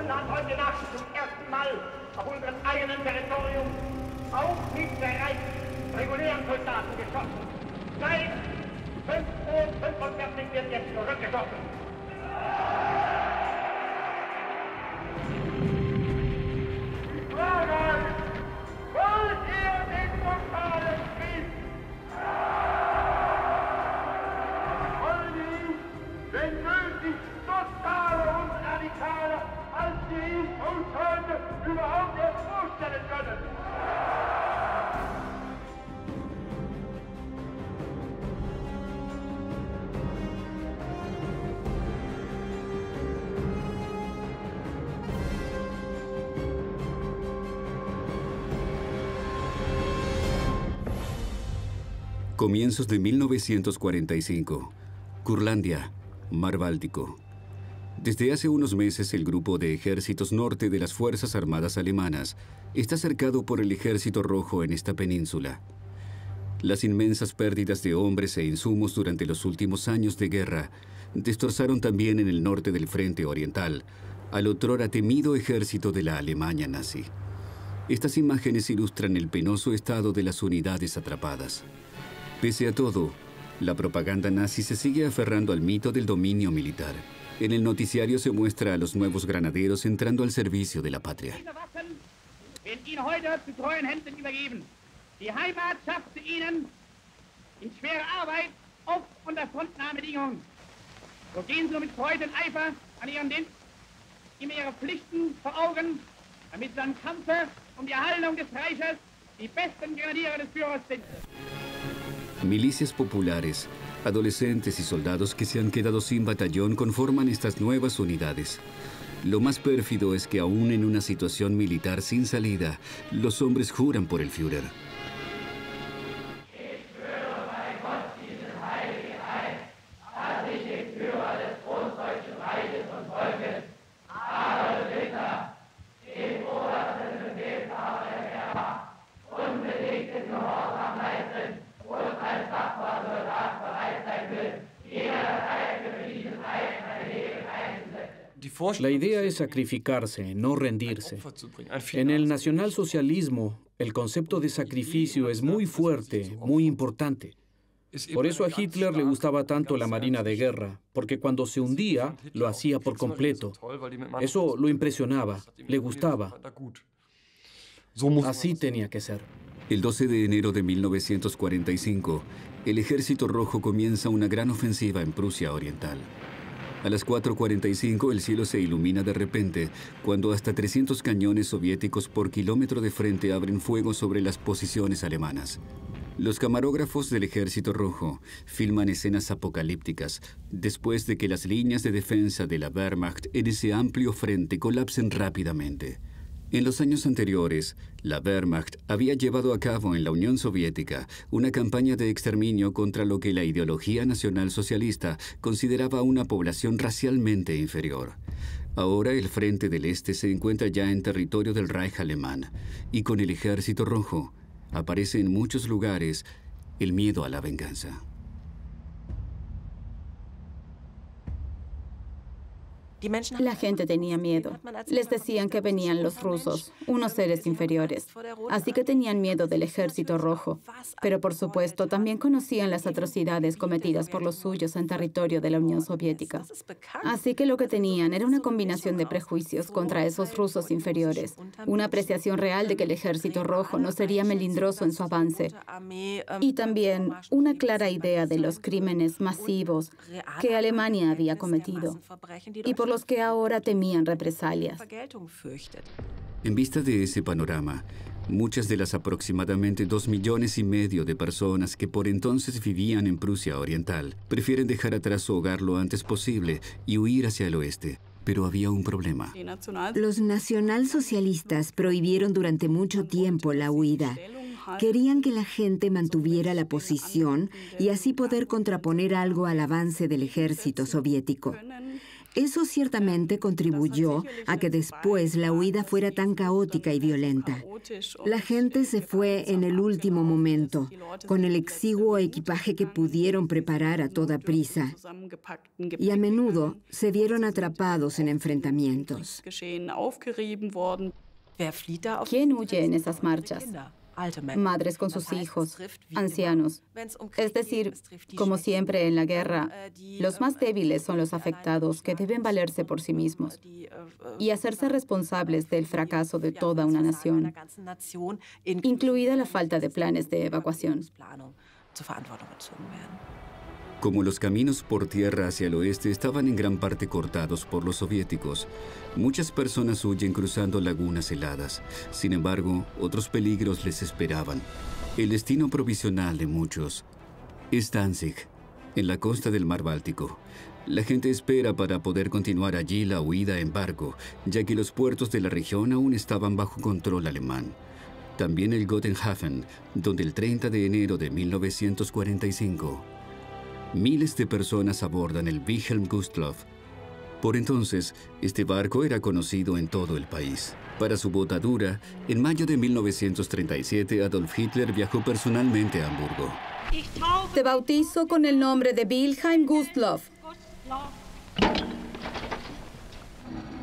Polen hat heute Nacht zum ersten Mal auf unserem eigenen Territorium auch mit der regulären Soldaten geschossen. Seit 5:45 Uhr wird jetzt zurückgeschossen. Die Frage ist, wollt ihr den totalen Krieg? Wollen die, wenn nötig, totale und radikale, als die uns heute überhaupt erst vorstellen können? Comienzos de 1945. Curlandia, Mar Báltico. Desde hace unos meses, el grupo de ejércitos norte de las Fuerzas Armadas alemanas está cercado por el Ejército Rojo en esta península. Las inmensas pérdidas de hombres e insumos durante los últimos años de guerra destrozaron también en el norte del Frente Oriental al otrora temido ejército de la Alemania nazi. Estas imágenes ilustran el penoso estado de las unidades atrapadas. Pese a todo, la propaganda nazi se sigue aferrando al mito del dominio militar. En el noticiario se muestra a los nuevos granaderos entrando al servicio de la patria. Die Heimat schaffte ihnen in schwerer Arbeit auf unter Frontnahmebedingungen. So gehen sie mit Freude und Eifer an ihren Dienst, immer ihre Pflichten vor Augen, damit sie am Kampfe um die Erhaltung des Reiches die besten Grenadiere des Führers sind. Milicias populares, adolescentes y soldados que se han quedado sin batallón conforman estas nuevas unidades. Lo más pérfido es que aún en una situación militar sin salida, los hombres juran por el Führer. La idea es sacrificarse, no rendirse. En el nacionalsocialismo, el concepto de sacrificio es muy fuerte, muy importante. Por eso a Hitler le gustaba tanto la marina de guerra, porque cuando se hundía, lo hacía por completo. Eso lo impresionaba, le gustaba. Así tenía que ser. El 12 de enero de 1945, el Ejército Rojo comienza una gran ofensiva en Prusia Oriental. A las 4:45 el cielo se ilumina de repente cuando hasta 300 cañones soviéticos por kilómetro de frente abren fuego sobre las posiciones alemanas. Los camarógrafos del Ejército Rojo filman escenas apocalípticas después de que las líneas de defensa de la Wehrmacht en ese amplio frente colapsen rápidamente. En los años anteriores, la Wehrmacht había llevado a cabo en la Unión Soviética una campaña de exterminio contra lo que la ideología nacionalsocialista consideraba una población racialmente inferior. Ahora el Frente del Este se encuentra ya en territorio del Reich alemán, y con el Ejército Rojo aparece en muchos lugares el miedo a la venganza. La gente tenía miedo. Les decían que venían los rusos, unos seres inferiores. Así que tenían miedo del Ejército Rojo. Pero por supuesto también conocían las atrocidades cometidas por los suyos en territorio de la Unión Soviética. Así que lo que tenían era una combinación de prejuicios contra esos rusos inferiores, una apreciación real de que el Ejército Rojo no sería melindroso en su avance, y también una clara idea de los crímenes masivos que Alemania había cometido y por los que ahora temían represalias. En vista de ese panorama, muchas de las aproximadamente 2,5 millones de personas que por entonces vivían en Prusia Oriental prefieren dejar atrás su hogar lo antes posible y huir hacia el oeste. Pero había un problema. Los nacionalsocialistas prohibieron durante mucho tiempo la huida. Querían que la gente mantuviera la posición y así poder contraponer algo al avance del ejército soviético. Eso ciertamente contribuyó a que después la huida fuera tan caótica y violenta. La gente se fue en el último momento, con el exiguo equipaje que pudieron preparar a toda prisa, y a menudo se vieron atrapados en enfrentamientos. ¿Quién huye en esas marchas? Madres con sus hijos, ancianos. Es decir, como siempre en la guerra, los más débiles son los afectados que deben valerse por sí mismos y hacerse responsables del fracaso de toda una nación, incluida la falta de planes de evacuación. Como los caminos por tierra hacia el oeste estaban en gran parte cortados por los soviéticos, muchas personas huyen cruzando lagunas heladas. Sin embargo, otros peligros les esperaban. El destino provisional de muchos es Danzig, en la costa del mar Báltico. La gente espera para poder continuar allí la huida en barco, ya que los puertos de la región aún estaban bajo control alemán. También el Gotenhafen, donde el 30 de enero de 1945... miles de personas abordan el Wilhelm Gustloff. Por entonces, este barco era conocido en todo el país. Para su botadura, en mayo de 1937, Adolf Hitler viajó personalmente a Hamburgo. Te bautizo con el nombre de Wilhelm Gustloff.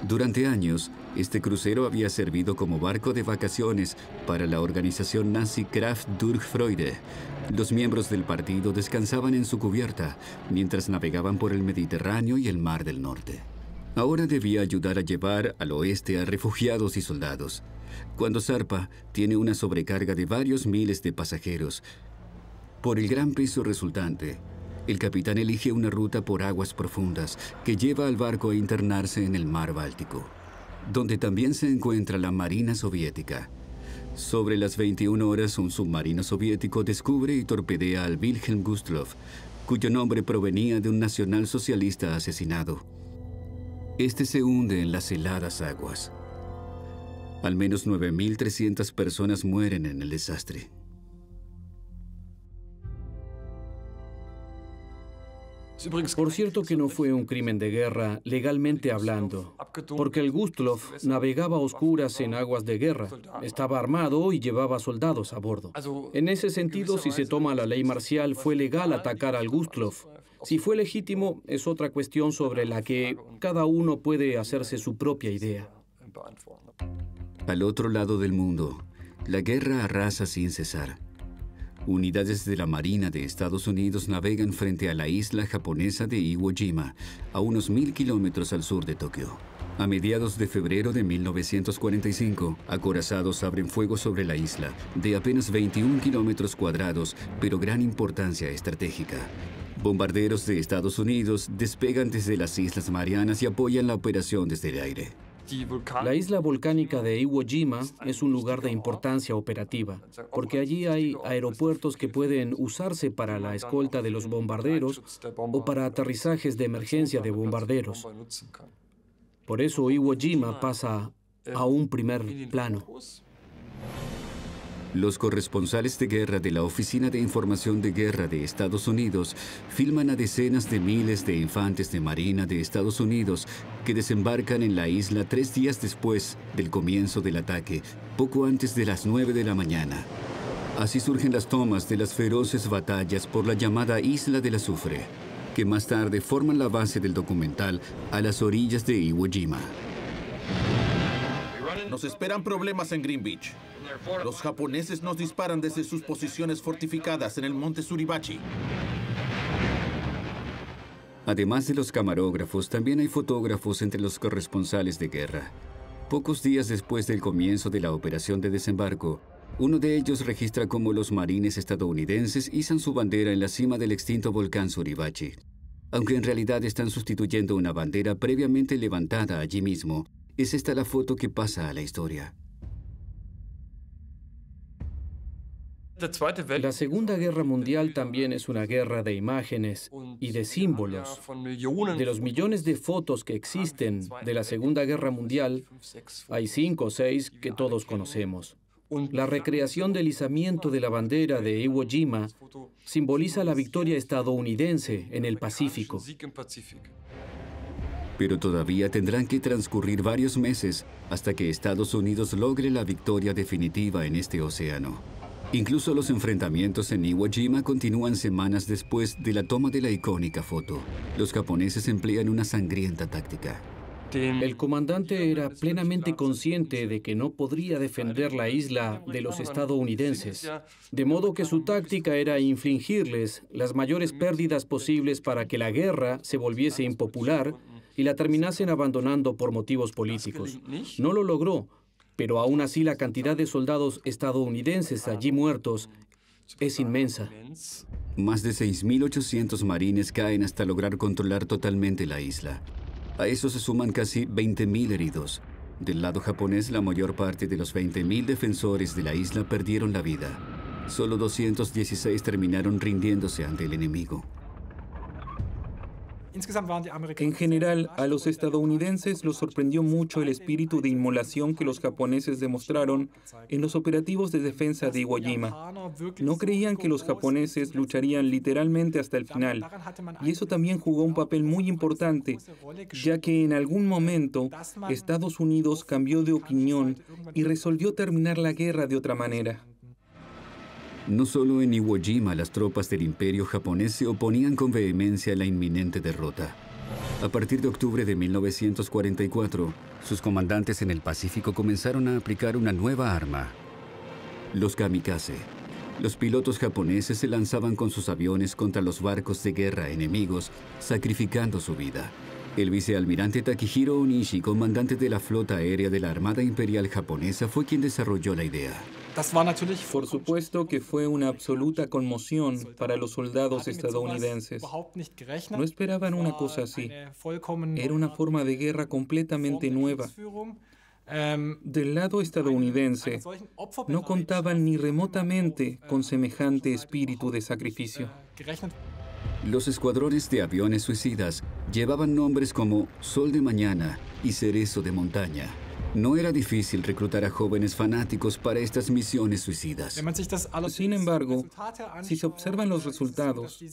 Durante años, este crucero había servido como barco de vacaciones para la organización nazi Kraft durch Freude. Los miembros del partido descansaban en su cubierta mientras navegaban por el Mediterráneo y el Mar del Norte. Ahora debía ayudar a llevar al oeste a refugiados y soldados. Cuando zarpa, tiene una sobrecarga de varios miles de pasajeros. Por el gran peso resultante, el capitán elige una ruta por aguas profundas que lleva al barco a internarse en el Mar Báltico, donde también se encuentra la Marina Soviética. Sobre las 21 horas, un submarino soviético descubre y torpedea al Wilhelm Gustloff, cuyo nombre provenía de un nacionalsocialista asesinado. Este se hunde en las heladas aguas. Al menos 9.300 personas mueren en el desastre. Por cierto que no fue un crimen de guerra, legalmente hablando, porque el Gustloff navegaba a oscuras en aguas de guerra, estaba armado y llevaba soldados a bordo. En ese sentido, si se toma la ley marcial, fue legal atacar al Gustloff. Si fue legítimo, es otra cuestión sobre la que cada uno puede hacerse su propia idea. Al otro lado del mundo, la guerra arrasa sin cesar. Unidades de la Marina de Estados Unidos navegan frente a la isla japonesa de Iwo Jima, a unos 1.000 kilómetros al sur de Tokio. A mediados de febrero de 1945, acorazados abren fuego sobre la isla, de apenas 21 kilómetros cuadrados, pero gran importancia estratégica. Bombarderos de Estados Unidos despegan desde las Islas Marianas y apoyan la operación desde el aire. La isla volcánica de Iwo Jima es un lugar de importancia operativa, porque allí hay aeropuertos que pueden usarse para la escolta de los bombarderos o para aterrizajes de emergencia de bombarderos. Por eso Iwo Jima pasa a un primer plano. Los corresponsales de guerra de la Oficina de Información de Guerra de Estados Unidos filman a decenas de miles de infantes de Marina de Estados Unidos que desembarcan en la isla 3 días después del comienzo del ataque, poco antes de las 9 de la mañana. Así surgen las tomas de las feroces batallas por la llamada Isla del Azufre, que más tarde forman la base del documental A las orillas de Iwo Jima. Nos esperan problemas en Green Beach. Los japoneses nos disparan desde sus posiciones fortificadas en el monte Suribachi. Además de los camarógrafos, también hay fotógrafos entre los corresponsales de guerra. Pocos días después del comienzo de la operación de desembarco, uno de ellos registra cómo los marines estadounidenses izan su bandera en la cima del extinto volcán Suribachi, aunque en realidad están sustituyendo una bandera previamente levantada allí mismo. Es esta la foto que pasa a la historia. La Segunda Guerra Mundial también es una guerra de imágenes y de símbolos. De los millones de fotos que existen de la Segunda Guerra Mundial, hay 5 o 6 que todos conocemos. La recreación del izamiento de la bandera de Iwo Jima simboliza la victoria estadounidense en el Pacífico. Pero todavía tendrán que transcurrir varios meses hasta que Estados Unidos logre la victoria definitiva en este océano. Incluso los enfrentamientos en Iwo Jima continúan semanas después de la toma de la icónica foto. Los japoneses emplean una sangrienta táctica. El comandante era plenamente consciente de que no podría defender la isla de los estadounidenses, de modo que su táctica era infligirles las mayores pérdidas posibles para que la guerra se volviese impopular y la terminasen abandonando por motivos políticos. No lo logró, pero aún así la cantidad de soldados estadounidenses allí muertos es inmensa. Más de 6.800 marines caen hasta lograr controlar totalmente la isla. A eso se suman casi 20.000 heridos. Del lado japonés, la mayor parte de los 20.000 defensores de la isla perdieron la vida. Solo 216 terminaron rindiéndose ante el enemigo. En general, a los estadounidenses los sorprendió mucho el espíritu de inmolación que los japoneses demostraron en los operativos de defensa de Iwo Jima. No creían que los japoneses lucharían literalmente hasta el final, y eso también jugó un papel muy importante, ya que en algún momento Estados Unidos cambió de opinión y resolvió terminar la guerra de otra manera. No solo en Iwo Jima las tropas del Imperio japonés se oponían con vehemencia a la inminente derrota. A partir de octubre de 1944, sus comandantes en el Pacífico comenzaron a aplicar una nueva arma: los kamikaze. Los pilotos japoneses se lanzaban con sus aviones contra los barcos de guerra enemigos, sacrificando su vida. El vicealmirante Takehiro Onishi, comandante de la flota aérea de la Armada Imperial japonesa, fue quien desarrolló la idea. Por supuesto que fue una absoluta conmoción para los soldados estadounidenses. No esperaban una cosa así. Era una forma de guerra completamente nueva. Del lado estadounidense, no contaban ni remotamente con semejante espíritu de sacrificio. Los escuadrones de aviones suicidas llevaban nombres como Sol de Mañana y Cerezo de Montaña. No era difícil reclutar a jóvenes fanáticos para estas misiones suicidas. Sin embargo, si se observan los resultados,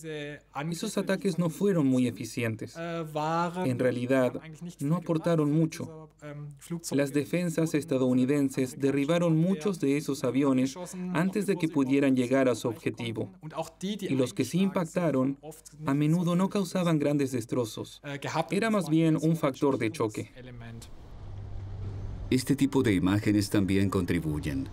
esos ataques no fueron muy eficientes. En realidad, no aportaron mucho. Las defensas estadounidenses derribaron muchos de esos aviones antes de que pudieran llegar a su objetivo. Y los que sí impactaron, a menudo no causaban grandes destrozos. Era más bien un factor de choque. Este tipo de imágenes también contribuyen.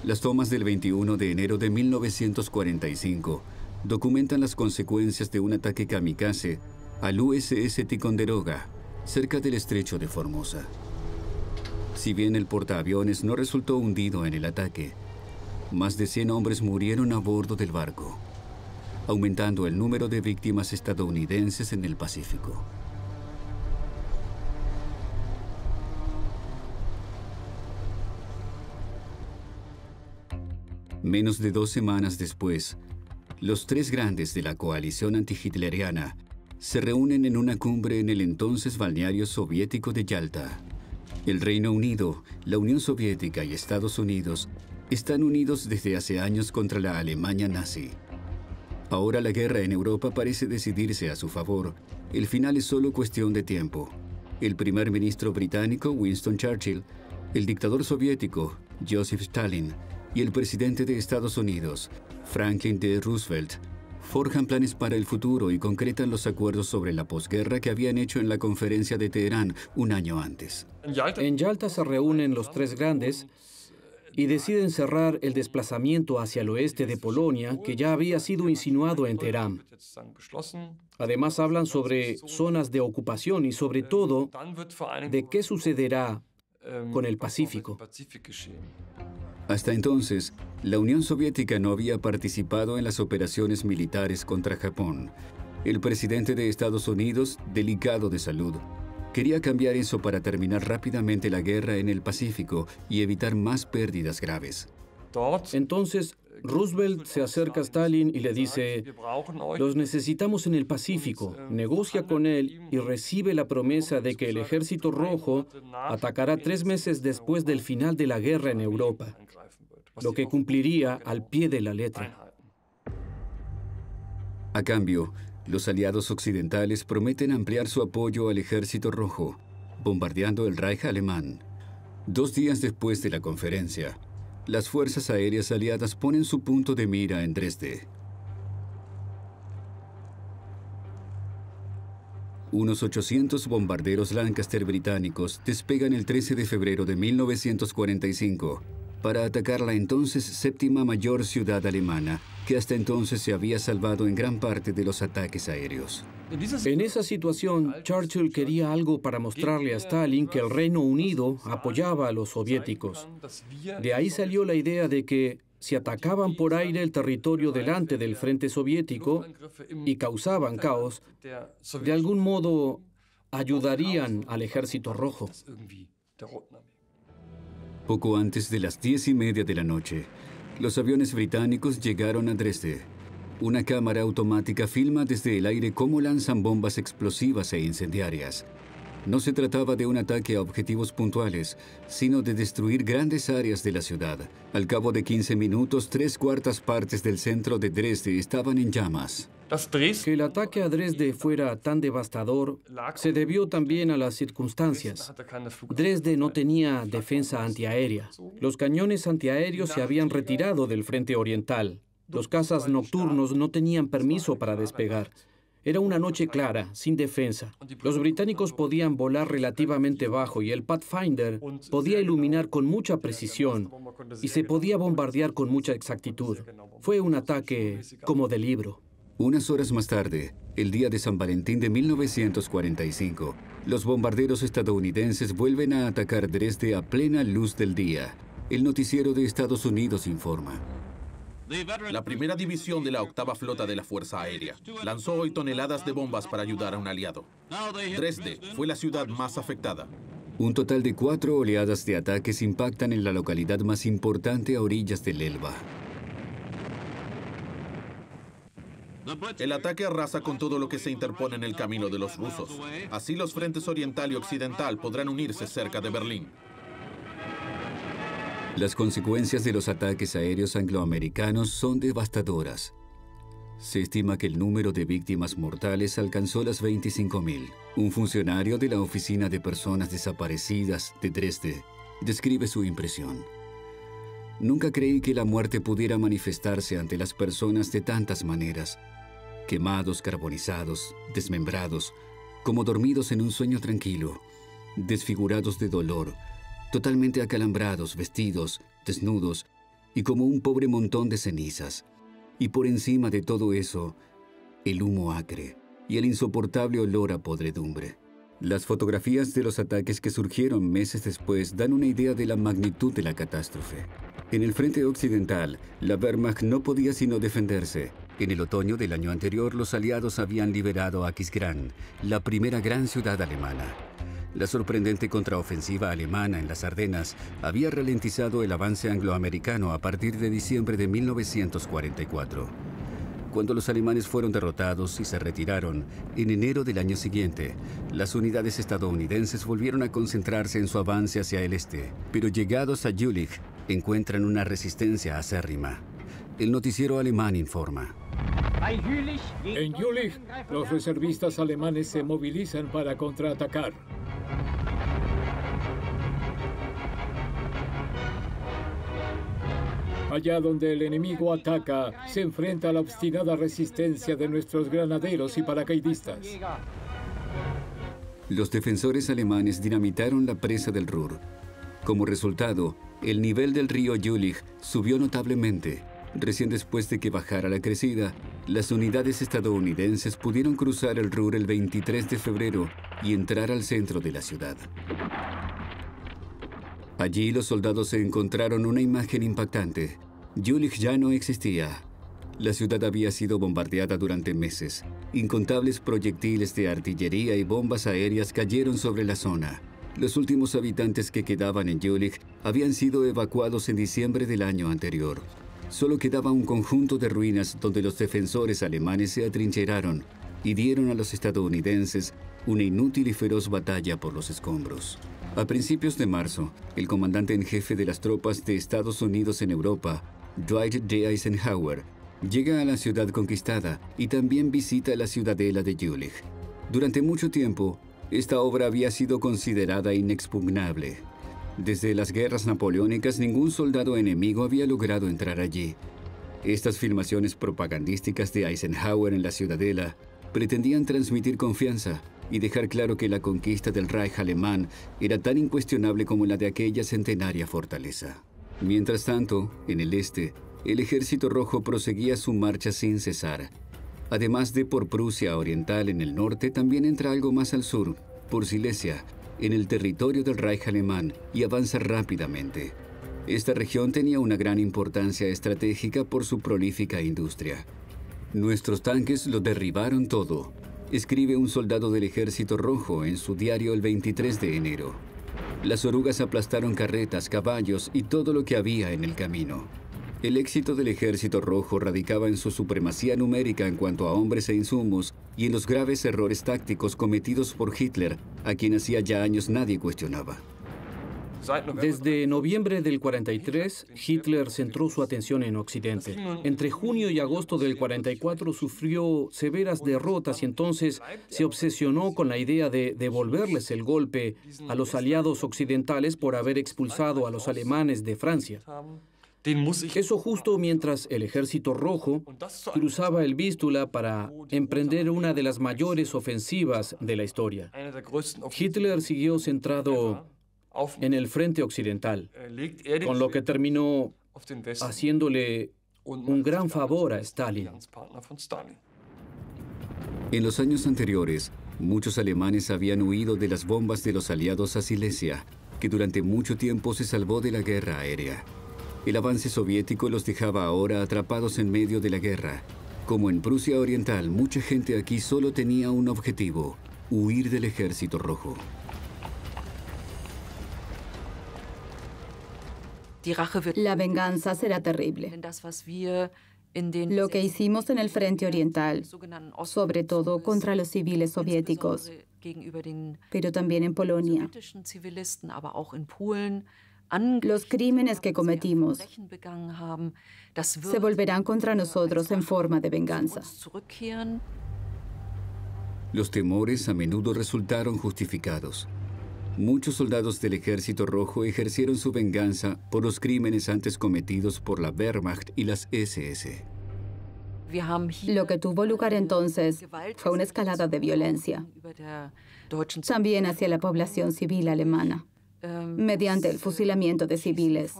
Las tomas del 21 de enero de 1945 documentan las consecuencias de un ataque kamikaze al USS Ticonderoga, cerca del estrecho de Formosa. Si bien el portaaviones no resultó hundido en el ataque, más de 100 hombres murieron a bordo del barco, aumentando el número de víctimas estadounidenses en el Pacífico. Menos de 2 semanas después, los 3 grandes de la coalición antihitleriana se reúnen en una cumbre en el entonces balneario soviético de Yalta. El Reino Unido, la Unión Soviética y Estados Unidos están unidos desde hace años contra la Alemania nazi. Ahora la guerra en Europa parece decidirse a su favor. El final es solo cuestión de tiempo. El primer ministro británico, Winston Churchill, el dictador soviético, Joseph Stalin, y el presidente de Estados Unidos, Franklin D. Roosevelt, forjan planes para el futuro y concretan los acuerdos sobre la posguerra que habían hecho en la conferencia de Teherán un año antes. En Yalta se reúnen los 3 grandes y deciden cerrar el desplazamiento hacia el oeste de Polonia, que ya había sido insinuado en Teherán. Además hablan sobre zonas de ocupación y sobre todo de qué sucederá con el Pacífico. Hasta entonces, la Unión Soviética no había participado en las operaciones militares contra Japón. El presidente de Estados Unidos, delicado de salud, quería cambiar eso para terminar rápidamente la guerra en el Pacífico y evitar más pérdidas graves. Entonces, Roosevelt se acerca a Stalin y le dice: los necesitamos en el Pacífico. Negocia con él y recibe la promesa de que el Ejército Rojo atacará 3 meses después del final de la guerra en Europa, lo que cumpliría al pie de la letra. A cambio, Los aliados occidentales prometen ampliar su apoyo al Ejército Rojo, bombardeando el Reich alemán. 2 días después de la conferencia, las fuerzas aéreas aliadas ponen su punto de mira en Dresde. Unos 800 bombarderos Lancaster británicos despegan el 13 de febrero de 1945 para atacar la entonces séptima mayor ciudad alemana, que hasta entonces se había salvado en gran parte de los ataques aéreos. En esa situación, Churchill quería algo para mostrarle a Stalin que el Reino Unido apoyaba a los soviéticos. De ahí salió la idea de que si atacaban por aire el territorio delante del frente soviético y causaban caos, de algún modo ayudarían al Ejército Rojo. Poco antes de las 10:30 de la noche, los aviones británicos llegaron a Dresde. Una cámara automática filma desde el aire cómo lanzan bombas explosivas e incendiarias. No se trataba de un ataque a objetivos puntuales, sino de destruir grandes áreas de la ciudad. Al cabo de 15 minutos, 3/4 partes del centro de Dresde estaban en llamas. Que el ataque a Dresde fuera tan devastador se debió también a las circunstancias. Dresde no tenía defensa antiaérea. Los cañones antiaéreos se habían retirado del frente oriental. Los cazas nocturnos no tenían permiso para despegar. Era una noche clara, sin defensa. Los británicos podían volar relativamente bajo y el Pathfinder podía iluminar con mucha precisión y se podía bombardear con mucha exactitud. Fue un ataque como de libro. Unas horas más tarde, el día de San Valentín de 1945, los bombarderos estadounidenses vuelven a atacar Dresde a plena luz del día. El noticiero de Estados Unidos informa. La primera división de la 8ª Flota de la Fuerza Aérea lanzó hoy toneladas de bombas para ayudar a un aliado. Dresde fue la ciudad más afectada. Un total de 4 oleadas de ataques impactan en la localidad más importante a orillas del Elba. El ataque arrasa con todo lo que se interpone en el camino de los rusos. Así los frentes oriental y occidental podrán unirse cerca de Berlín. Las consecuencias de los ataques aéreos angloamericanos son devastadoras. Se estima que el número de víctimas mortales alcanzó las 25.000. Un funcionario de la Oficina de Personas Desaparecidas de Dresde describe su impresión. Nunca creí que la muerte pudiera manifestarse ante las personas de tantas maneras. Quemados, carbonizados, desmembrados, como dormidos en un sueño tranquilo, desfigurados de dolor, totalmente acalambrados, vestidos, desnudos y como un pobre montón de cenizas. Y por encima de todo eso, el humo acre y el insoportable olor a podredumbre. Las fotografías de los ataques que surgieron meses después dan una idea de la magnitud de la catástrofe. En el frente occidental, la Wehrmacht no podía sino defenderse. En el otoño del año anterior, los aliados habían liberado Aquisgrán, la primera gran ciudad alemana. La sorprendente contraofensiva alemana en las Ardenas había ralentizado el avance angloamericano a partir de diciembre de 1944. Cuando los alemanes fueron derrotados y se retiraron, en enero del año siguiente, las unidades estadounidenses volvieron a concentrarse en su avance hacia el este, pero llegados a Jülich, encuentran una resistencia acérrima. El noticiero alemán informa. En Jülich, los reservistas alemanes se movilizan para contraatacar. Allá donde el enemigo ataca, se enfrenta a la obstinada resistencia de nuestros granaderos y paracaidistas. Los defensores alemanes dinamitaron la presa del Ruhr. Como resultado, el nivel del río Jülich subió notablemente. Recién después de que bajara la crecida, las unidades estadounidenses pudieron cruzar el Ruhr el 23 de febrero y entrar al centro de la ciudad. Allí los soldados se encontraron una imagen impactante. Jülich ya no existía. La ciudad había sido bombardeada durante meses. Incontables proyectiles de artillería y bombas aéreas cayeron sobre la zona. Los últimos habitantes que quedaban en Jülich habían sido evacuados en diciembre del año anterior. Solo quedaba un conjunto de ruinas donde los defensores alemanes se atrincheraron y dieron a los estadounidenses una inútil y feroz batalla por los escombros. A principios de marzo, el comandante en jefe de las tropas de Estados Unidos en Europa, Dwight D. Eisenhower, Llega a la ciudad conquistada y también visita la ciudadela de Jülich. Durante mucho tiempo, esta obra había sido considerada inexpugnable. Desde las guerras napoleónicas, ningún soldado enemigo había logrado entrar allí. Estas filmaciones propagandísticas de Eisenhower en la ciudadela pretendían transmitir confianza y dejar claro que la conquista del Reich alemán era tan incuestionable como la de aquella centenaria fortaleza. Mientras tanto, en el este, el Ejército Rojo proseguía su marcha sin cesar. Además de por Prusia Oriental en el norte, también entra algo más al sur, por Silesia, en el territorio del Reich alemán, y avanza rápidamente. Esta región tenía una gran importancia estratégica por su prolífica industria. Nuestros tanques lo derribaron todo, escribe un soldado del Ejército Rojo en su diario el 23 de enero. Las orugas aplastaron carretas, caballos y todo lo que había en el camino. El éxito del Ejército Rojo radicaba en su supremacía numérica en cuanto a hombres e insumos y en los graves errores tácticos cometidos por Hitler, a quien hacía ya años nadie cuestionaba. Desde noviembre del 43, Hitler centró su atención en Occidente. Entre junio y agosto del 44 sufrió severas derrotas y entonces se obsesionó con la idea de devolverles el golpe a los aliados occidentales por haber expulsado a los alemanes de Francia. Eso justo mientras el Ejército Rojo cruzaba el Vístula para emprender una de las mayores ofensivas de la historia. Hitler siguió centrado en el frente occidental, con lo que terminó haciéndole un gran favor a Stalin. En los años anteriores, muchos alemanes habían huido de las bombas de los aliados a Silesia, que durante mucho tiempo se salvó de la guerra aérea. El avance soviético los dejaba ahora atrapados en medio de la guerra. Como en Prusia Oriental, mucha gente aquí solo tenía un objetivo: huir del Ejército Rojo. La venganza será terrible. Lo que hicimos en el frente oriental, sobre todo contra los civiles soviéticos, pero también en Polonia. Los crímenes que cometimos se volverán contra nosotros en forma de venganza. Los temores a menudo resultaron justificados. Muchos soldados del Ejército Rojo ejercieron su venganza por los crímenes antes cometidos por la Wehrmacht y las SS. Lo que tuvo lugar entonces fue una escalada de violencia, también hacia la población civil alemana, mediante el fusilamiento de civiles,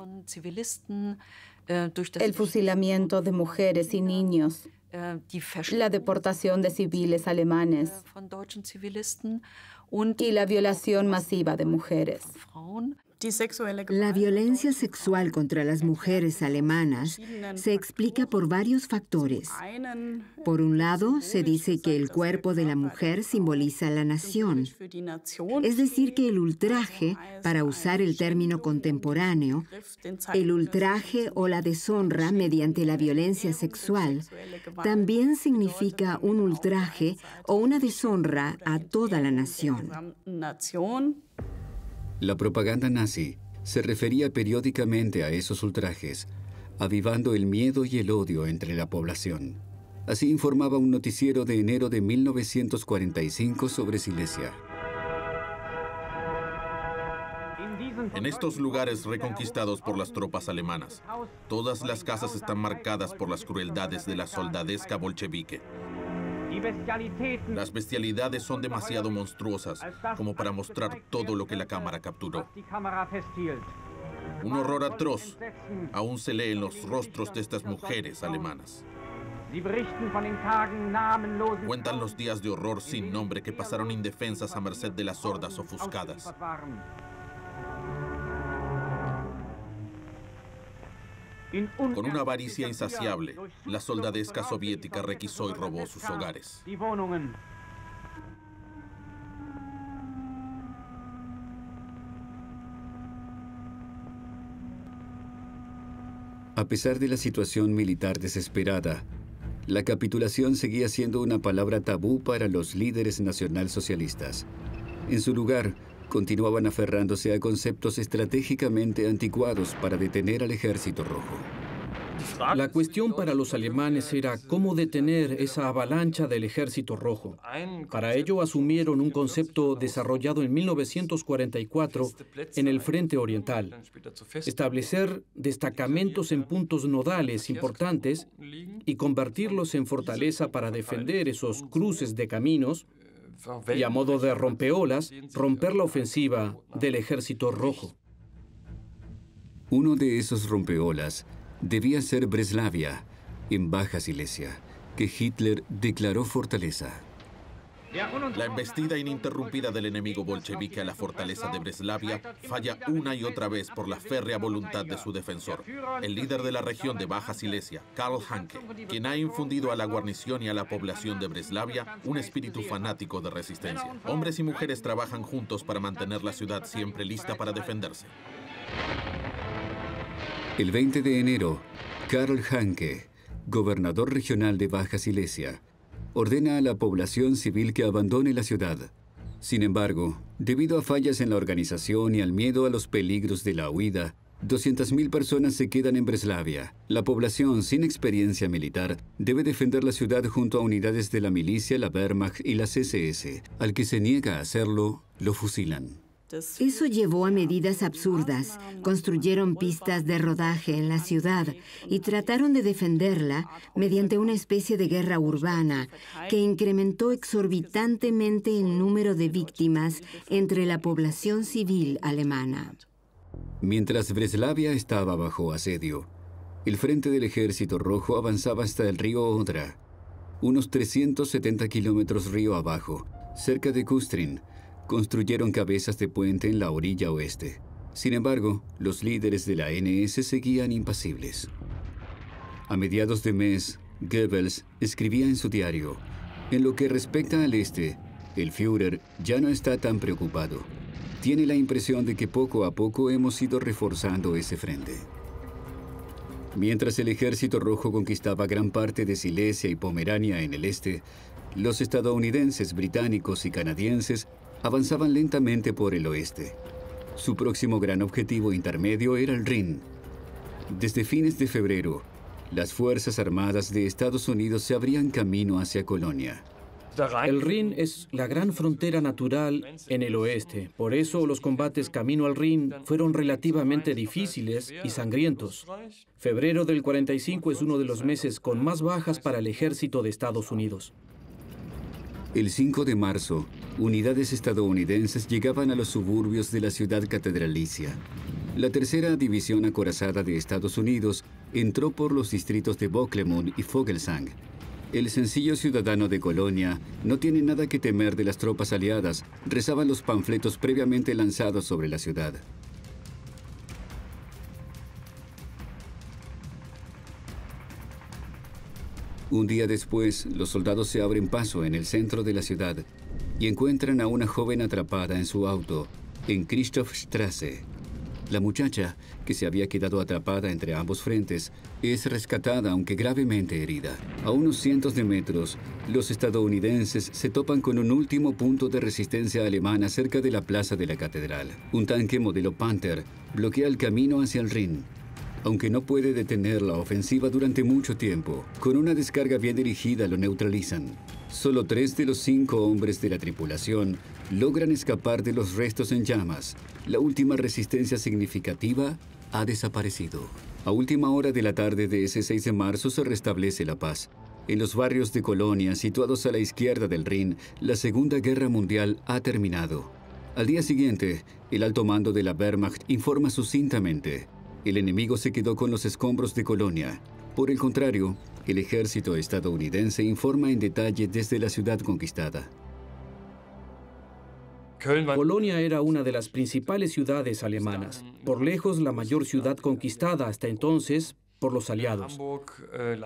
el fusilamiento de mujeres y niños, la deportación de civiles alemanes y la violación masiva de mujeres. La violencia sexual contra las mujeres alemanas se explica por varios factores. Por un lado, se dice que el cuerpo de la mujer simboliza la nación. Es decir, que el ultraje, para usar el término contemporáneo, el ultraje o la deshonra mediante la violencia sexual, también significa un ultraje o una deshonra a toda la nación. La propaganda nazi se refería periódicamente a esos ultrajes, avivando el miedo y el odio entre la población. Así informaba un noticiero de enero de 1945 sobre Silesia. En estos lugares reconquistados por las tropas alemanas, todas las casas están marcadas por las crueldades de la soldadesca bolchevique. Las bestialidades son demasiado monstruosas como para mostrar todo lo que la cámara capturó. Un horror atroz aún se lee en los rostros de estas mujeres alemanas. Cuentan los días de horror sin nombre que pasaron indefensas a merced de las hordas ofuscadas. Con una avaricia insaciable, la soldadesca soviética requisó y robó sus hogares. A pesar de la situación militar desesperada, la capitulación seguía siendo una palabra tabú para los líderes nacionalsocialistas. En su lugar, continuaban aferrándose a conceptos estratégicamente anticuados para detener al Ejército Rojo. La cuestión para los alemanes era cómo detener esa avalancha del Ejército Rojo. Para ello asumieron un concepto desarrollado en 1944 en el Frente Oriental: establecer destacamentos en puntos nodales importantes y convertirlos en fortaleza para defender esos cruces de caminos y, a modo de rompeolas, romper la ofensiva del Ejército Rojo. Uno de esos rompeolas debía ser Breslavia, en Baja Silesia, que Hitler declaró fortaleza. La embestida ininterrumpida del enemigo bolchevique a la fortaleza de Breslavia falla una y otra vez por la férrea voluntad de su defensor, el líder de la región de Baja Silesia, Karl Hanke, quien ha infundido a la guarnición y a la población de Breslavia un espíritu fanático de resistencia. Hombres y mujeres trabajan juntos para mantener la ciudad siempre lista para defenderse. El 20 de enero, Karl Hanke, gobernador regional de Baja Silesia, ordena a la población civil que abandone la ciudad. Sin embargo, debido a fallas en la organización y al miedo a los peligros de la huida, 200.000 personas se quedan en Breslavia. La población sin experiencia militar debe defender la ciudad junto a unidades de la milicia, la Wehrmacht y las SS. Al que se niega a hacerlo, lo fusilan. Eso llevó a medidas absurdas. Construyeron pistas de rodaje en la ciudad y trataron de defenderla mediante una especie de guerra urbana que incrementó exorbitantemente el número de víctimas entre la población civil alemana. Mientras Breslavia estaba bajo asedio, el frente del Ejército Rojo avanzaba hasta el río Odra, unos 370 kilómetros río abajo, cerca de Kustrin. Construyeron cabezas de puente en la orilla oeste. Sin embargo, los líderes de la NS seguían impasibles. A mediados de mes, Goebbels escribía en su diario: en lo que respecta al este, el Führer ya no está tan preocupado. Tiene la impresión de que poco a poco hemos ido reforzando ese frente. Mientras el Ejército Rojo conquistaba gran parte de Silesia y Pomerania en el este, los estadounidenses, británicos y canadienses avanzaban lentamente por el oeste. Su próximo gran objetivo intermedio era el Rin. Desde fines de febrero, las Fuerzas Armadas de Estados Unidos se abrían camino hacia Colonia. El Rin es la gran frontera natural en el oeste. Por eso los combates camino al Rin fueron relativamente difíciles y sangrientos. Febrero del 45 es uno de los meses con más bajas para el ejército de Estados Unidos. El 5 de marzo, unidades estadounidenses llegaban a los suburbios de la ciudad catedralicia. La tercera división acorazada de Estados Unidos entró por los distritos de Bocklemund y Vogelsang. El sencillo ciudadano de Colonia no tiene nada que temer de las tropas aliadas, rezaban los panfletos previamente lanzados sobre la ciudad. Un día después, los soldados se abren paso en el centro de la ciudad y encuentran a una joven atrapada en su auto, en Christophstrasse. La muchacha, que se había quedado atrapada entre ambos frentes, es rescatada aunque gravemente herida. A unos cientos de metros, los estadounidenses se topan con un último punto de resistencia alemana cerca de la plaza de la catedral. Un tanque modelo Panther bloquea el camino hacia el Rin. Aunque no puede detener la ofensiva durante mucho tiempo, con una descarga bien dirigida lo neutralizan. Solo 3 de los 5 hombres de la tripulación logran escapar de los restos en llamas. La última resistencia significativa ha desaparecido. A última hora de la tarde de ese 6 de marzo se restablece la paz. En los barrios de Colonia, situados a la izquierda del Rin, la Segunda Guerra Mundial ha terminado. Al día siguiente, el alto mando de la Wehrmacht informa sucintamente: el enemigo se quedó con los escombros de Colonia. Por el contrario, el ejército estadounidense informa en detalle desde la ciudad conquistada. Colonia era una de las principales ciudades alemanas, por lejos la mayor ciudad conquistada hasta entonces por los aliados.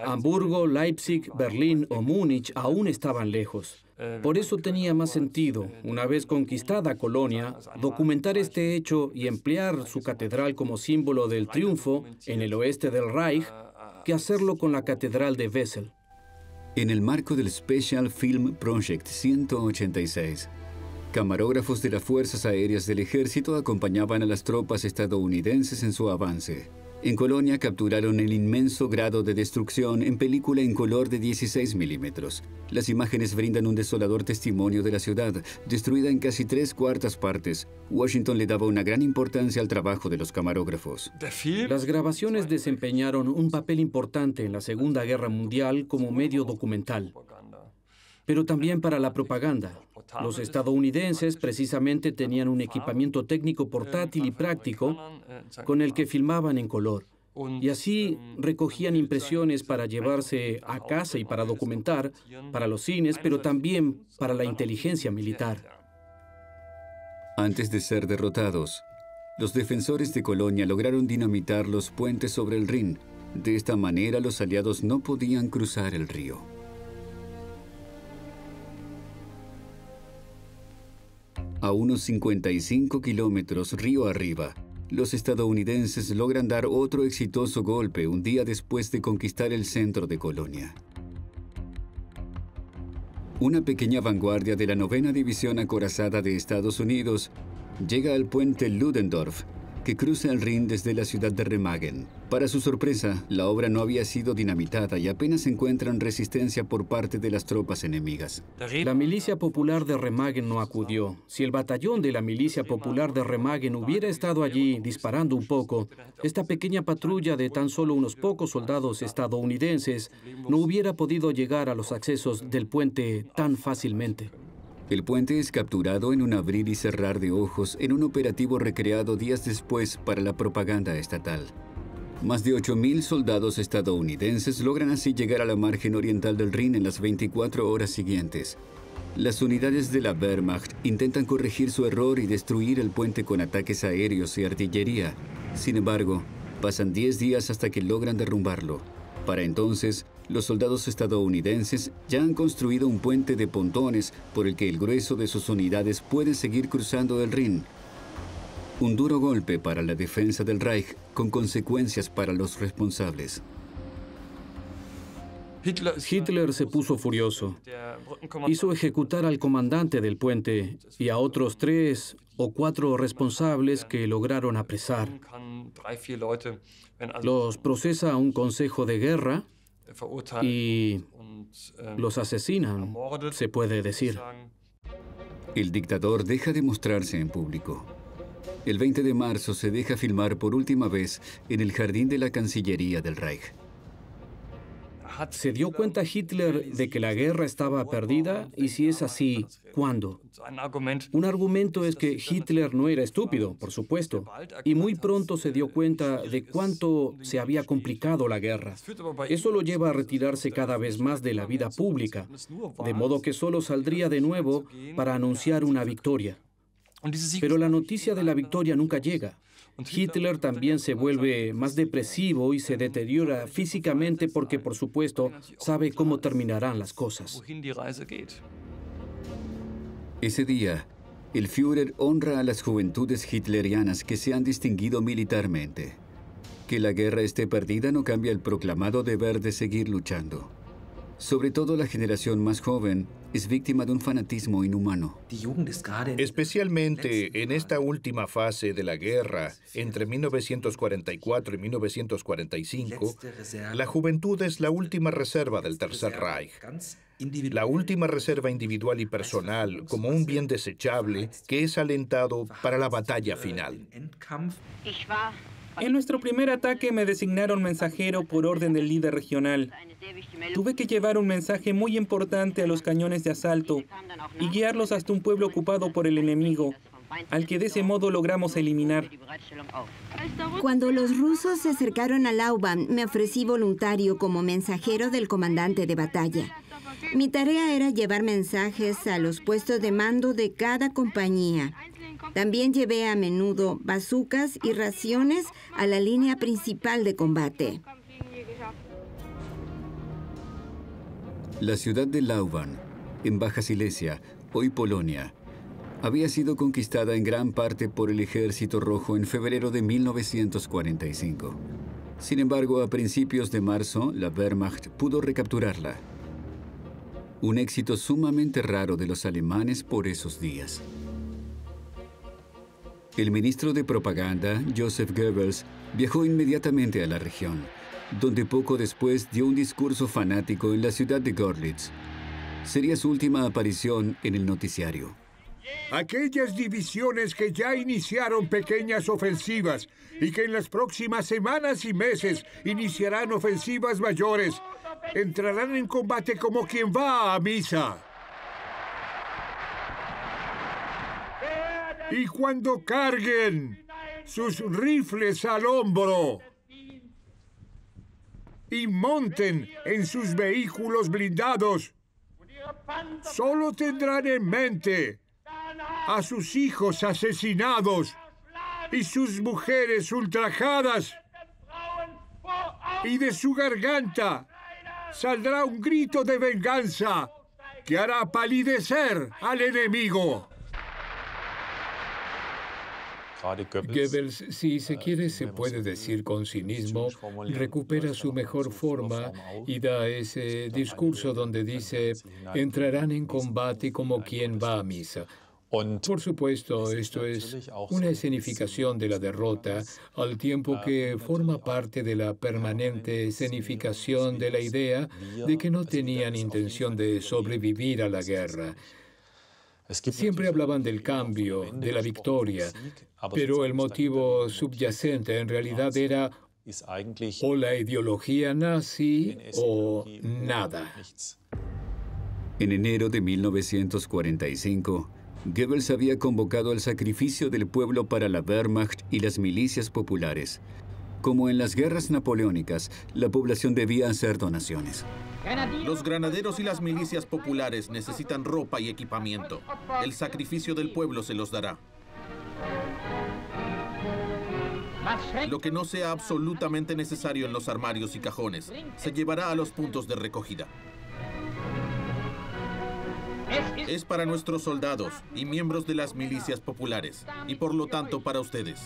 Hamburgo, Leipzig, Berlín o Múnich aún estaban lejos. Por eso tenía más sentido, una vez conquistada Colonia, documentar este hecho y emplear su catedral como símbolo del triunfo en el oeste del Reich, que hacerlo con la catedral de Wesel. En el marco del Special Film Project 186, Camarógrafos de las Fuerzas Aéreas del Ejército acompañaban a las tropas estadounidenses en su avance. En Colonia capturaron el inmenso grado de destrucción en película en color de 16 milímetros. Las imágenes brindan un desolador testimonio de la ciudad, destruida en casi 3/4 partes. Washington le daba una gran importancia al trabajo de los camarógrafos. Las grabaciones desempeñaron un papel importante en la Segunda Guerra Mundial como medio documental, pero también para la propaganda. Los estadounidenses precisamente tenían un equipamiento técnico portátil y práctico con el que filmaban en color. Y así recogían impresiones para llevarse a casa y para documentar, para los cines, pero también para la inteligencia militar. Antes de ser derrotados, los defensores de Colonia lograron dinamitar los puentes sobre el Rin. De esta manera, los aliados no podían cruzar el río. A unos 55 kilómetros río arriba, los estadounidenses logran dar otro exitoso golpe un día después de conquistar el centro de Colonia. Una pequeña vanguardia de la 9ª División Acorazada de Estados Unidos llega al puente Ludendorff, que cruza el Rin desde la ciudad de Remagen. Para su sorpresa, la obra no había sido dinamitada y apenas encuentran resistencia por parte de las tropas enemigas. La milicia popular de Remagen no acudió. Si el batallón de la milicia popular de Remagen hubiera estado allí disparando un poco, esta pequeña patrulla de tan solo unos pocos soldados estadounidenses no hubiera podido llegar a los accesos del puente tan fácilmente. El puente es capturado en un abrir y cerrar de ojos en un operativo recreado días después para la propaganda estatal. Más de 8.000 soldados estadounidenses logran así llegar a la margen oriental del Rin en las 24 horas siguientes. Las unidades de la Wehrmacht intentan corregir su error y destruir el puente con ataques aéreos y artillería. Sin embargo, pasan 10 días hasta que logran derrumbarlo. Para entonces, los soldados estadounidenses ya han construido un puente de pontones por el que el grueso de sus unidades puede seguir cruzando el Rin. Un duro golpe para la defensa del Reich, con consecuencias para los responsables. Hitler se puso furioso. Hizo ejecutar al comandante del puente y a otros 3 o 4 responsables que lograron apresar. Los procesa a un consejo de guerra y los asesinan, se puede decir. El dictador deja de mostrarse en público. El 20 de marzo se deja filmar por última vez en el jardín de la Cancillería del Reich. ¿Se dio cuenta Hitler de que la guerra estaba perdida? Y si es así, ¿cuándo? Un argumento es que Hitler no era estúpido, por supuesto, y muy pronto se dio cuenta de cuánto se había complicado la guerra. Eso lo lleva a retirarse cada vez más de la vida pública, de modo que solo saldría de nuevo para anunciar una victoria. Pero la noticia de la victoria nunca llega. Hitler también se vuelve más depresivo y se deteriora físicamente porque, por supuesto, sabe cómo terminarán las cosas. Ese día, el Führer honra a las juventudes hitlerianas que se han distinguido militarmente. Que la guerra esté perdida no cambia el proclamado deber de seguir luchando. Sobre todo la generación más joven es víctima de un fanatismo inhumano. Especialmente en esta última fase de la guerra, entre 1944 y 1945, la juventud es la última reserva del Tercer Reich. La última reserva individual y personal como un bien desechable que es alentado para la batalla final. En nuestro primer ataque me designaron mensajero por orden del líder regional. Tuve que llevar un mensaje muy importante a los cañones de asalto y guiarlos hasta un pueblo ocupado por el enemigo, al que de ese modo logramos eliminar. Cuando los rusos se acercaron a Lauban, me ofrecí voluntario como mensajero del comandante de batalla. Mi tarea era llevar mensajes a los puestos de mando de cada compañía. También llevé a menudo bazucas y raciones a la línea principal de combate. La ciudad de Lauban, en Baja Silesia, hoy Polonia, había sido conquistada en gran parte por el Ejército Rojo en febrero de 1945. Sin embargo, a principios de marzo, la Wehrmacht pudo recapturarla. Un éxito sumamente raro de los alemanes por esos días. El ministro de Propaganda, Joseph Goebbels, viajó inmediatamente a la región, donde poco después dio un discurso fanático en la ciudad de Görlitz. Sería su última aparición en el noticiario. Aquellas divisiones que ya iniciaron pequeñas ofensivas y que en las próximas semanas y meses iniciarán ofensivas mayores, entrarán en combate como quien va a misa. Y cuando carguen sus rifles al hombro y monten en sus vehículos blindados, solo tendrán en mente a sus hijos asesinados y sus mujeres ultrajadas, y de su garganta saldrá un grito de venganza que hará palidecer al enemigo. Goebbels, si se quiere, se puede decir con cinismo, recupera su mejor forma y da ese discurso donde dice, entrarán en combate como quien va a misa. Por supuesto, esto es una escenificación de la derrota, al tiempo que forma parte de la permanente escenificación de la idea de que no tenían intención de sobrevivir a la guerra. Siempre hablaban del cambio, de la victoria, pero el motivo subyacente en realidad era o la ideología nazi o nada. En enero de 1945, Goebbels había convocado al sacrificio del pueblo para la Wehrmacht y las milicias populares. Como en las guerras napoleónicas, la población debía hacer donaciones. Los granaderos y las milicias populares necesitan ropa y equipamiento. El sacrificio del pueblo se los dará. Lo que no sea absolutamente necesario en los armarios y cajones se llevará a los puntos de recogida. Es para nuestros soldados y miembros de las milicias populares, y por lo tanto para ustedes.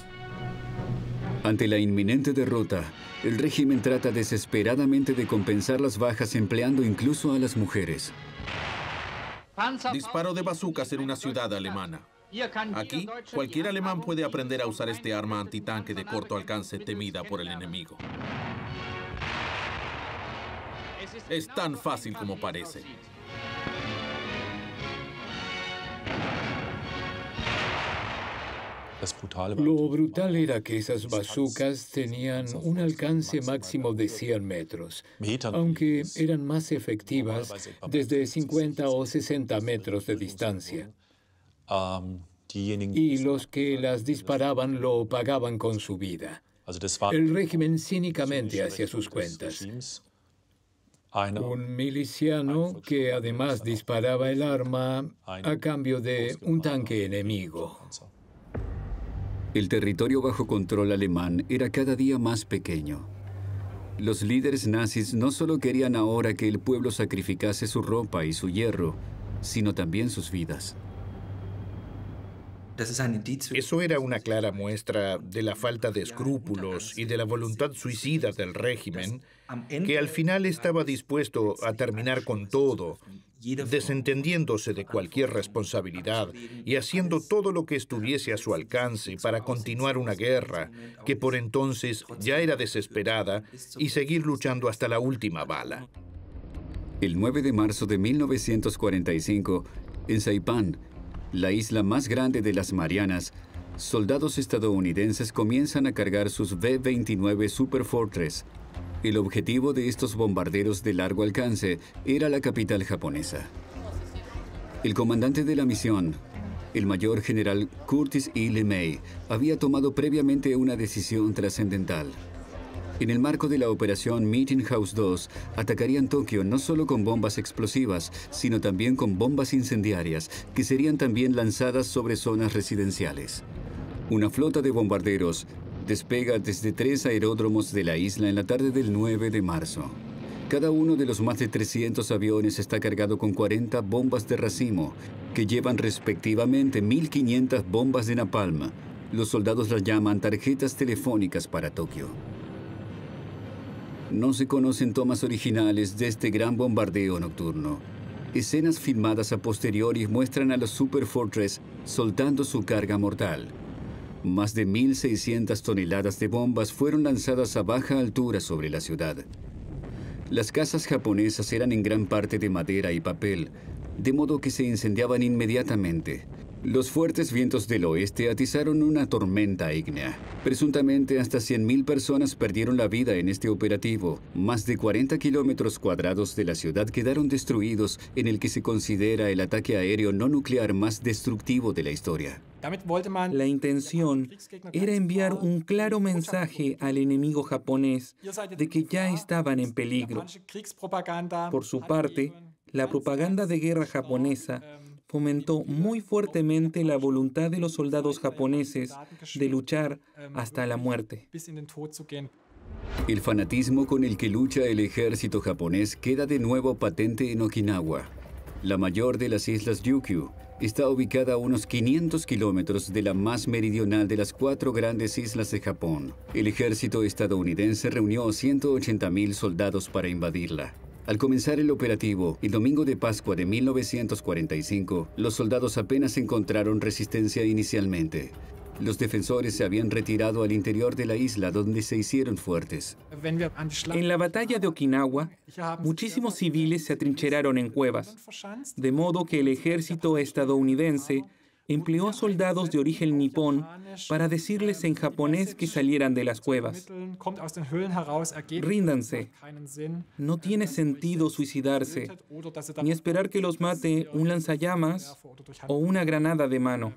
Ante la inminente derrota, el régimen trata desesperadamente de compensar las bajas empleando incluso a las mujeres. Disparo de bazucas en una ciudad alemana. Aquí, cualquier alemán puede aprender a usar este arma antitanque de corto alcance temida por el enemigo. Es tan fácil como parece. Lo brutal era que esas bazucas tenían un alcance máximo de 100 metros, aunque eran más efectivas desde 50 o 60 metros de distancia. Y los que las disparaban lo pagaban con su vida. El régimen cínicamente hacía sus cuentas. Un miliciano que además disparaba el arma a cambio de un tanque enemigo. El territorio bajo control alemán era cada día más pequeño. Los líderes nazis no solo querían ahora que el pueblo sacrificase su ropa y su hierro, sino también sus vidas. Eso era una clara muestra de la falta de escrúpulos y de la voluntad suicida del régimen, que al final estaba dispuesto a terminar con todo, desentendiéndose de cualquier responsabilidad y haciendo todo lo que estuviese a su alcance para continuar una guerra que por entonces ya era desesperada y seguir luchando hasta la última bala. El 9 de marzo de 1945, en Saipán, la isla más grande de las Marianas, soldados estadounidenses comienzan a cargar sus B-29 Super Fortress. El objetivo de estos bombarderos de largo alcance era la capital japonesa. El comandante de la misión, el mayor general Curtis E. LeMay, había tomado previamente una decisión trascendental. En el marco de la operación Meeting House 2, atacarían Tokio no solo con bombas explosivas, sino también con bombas incendiarias, que serían también lanzadas sobre zonas residenciales. Una flota de bombarderos despega desde 3 aeródromos de la isla en la tarde del 9 de marzo. Cada uno de los más de 300 aviones está cargado con 40 bombas de racimo, que llevan respectivamente 1.500 bombas de napalm. Los soldados las llaman tarjetas telefónicas para Tokio. No se conocen tomas originales de este gran bombardeo nocturno. Escenas filmadas a posteriori muestran a los Super Fortress soltando su carga mortal. Más de 1.600 toneladas de bombas fueron lanzadas a baja altura sobre la ciudad. Las casas japonesas eran en gran parte de madera y papel, de modo que se incendiaban inmediatamente. Los fuertes vientos del oeste atizaron una tormenta ígnea. Presuntamente hasta 100.000 personas perdieron la vida en este operativo. Más de 40 kilómetros cuadrados de la ciudad quedaron destruidos, en el que se considera el ataque aéreo no nuclear más destructivo de la historia. La intención era enviar un claro mensaje al enemigo japonés de que ya estaban en peligro. Por su parte, la propaganda de guerra japonesa fomentó muy fuertemente la voluntad de los soldados japoneses de luchar hasta la muerte. El fanatismo con el que lucha el ejército japonés queda de nuevo patente en Okinawa. La mayor de las islas Ryukyu está ubicada a unos 500 kilómetros de la más meridional de las 4 grandes islas de Japón. El ejército estadounidense reunió 180.000 soldados para invadirla. Al comenzar el operativo, el domingo de Pascua de 1945, los soldados apenas encontraron resistencia inicialmente. Los defensores se habían retirado al interior de la isla, donde se hicieron fuertes. En la batalla de Okinawa, muchísimos civiles se atrincheraron en cuevas, de modo que el ejército estadounidense empleó a soldados de origen nipón para decirles en japonés que salieran de las cuevas. Ríndanse. No tiene sentido suicidarse, ni esperar que los mate un lanzallamas o una granada de mano.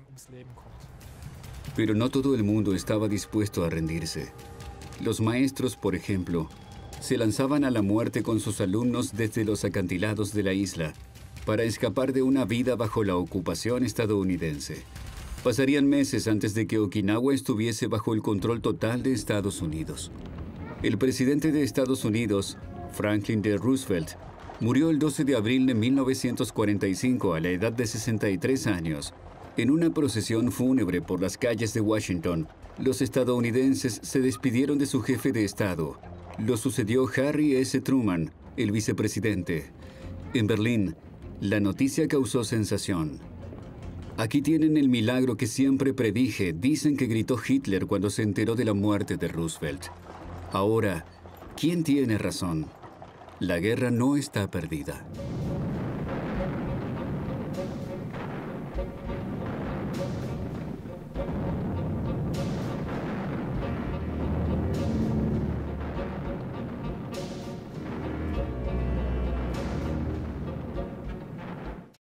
Pero no todo el mundo estaba dispuesto a rendirse. Los maestros, por ejemplo, se lanzaban a la muerte con sus alumnos desde los acantilados de la isla para escapar de una vida bajo la ocupación estadounidense. Pasarían meses antes de que Okinawa estuviese bajo el control total de Estados Unidos. El presidente de Estados Unidos, Franklin D. Roosevelt, murió el 12 de abril de 1945 a la edad de 63 años. En una procesión fúnebre por las calles de Washington, los estadounidenses se despidieron de su jefe de Estado. Lo sucedió Harry S. Truman, el vicepresidente. En Berlín, la noticia causó sensación. Aquí tienen el milagro que siempre predije, dicen que gritó Hitler cuando se enteró de la muerte de Roosevelt. Ahora, ¿quién tiene razón? La guerra no está perdida.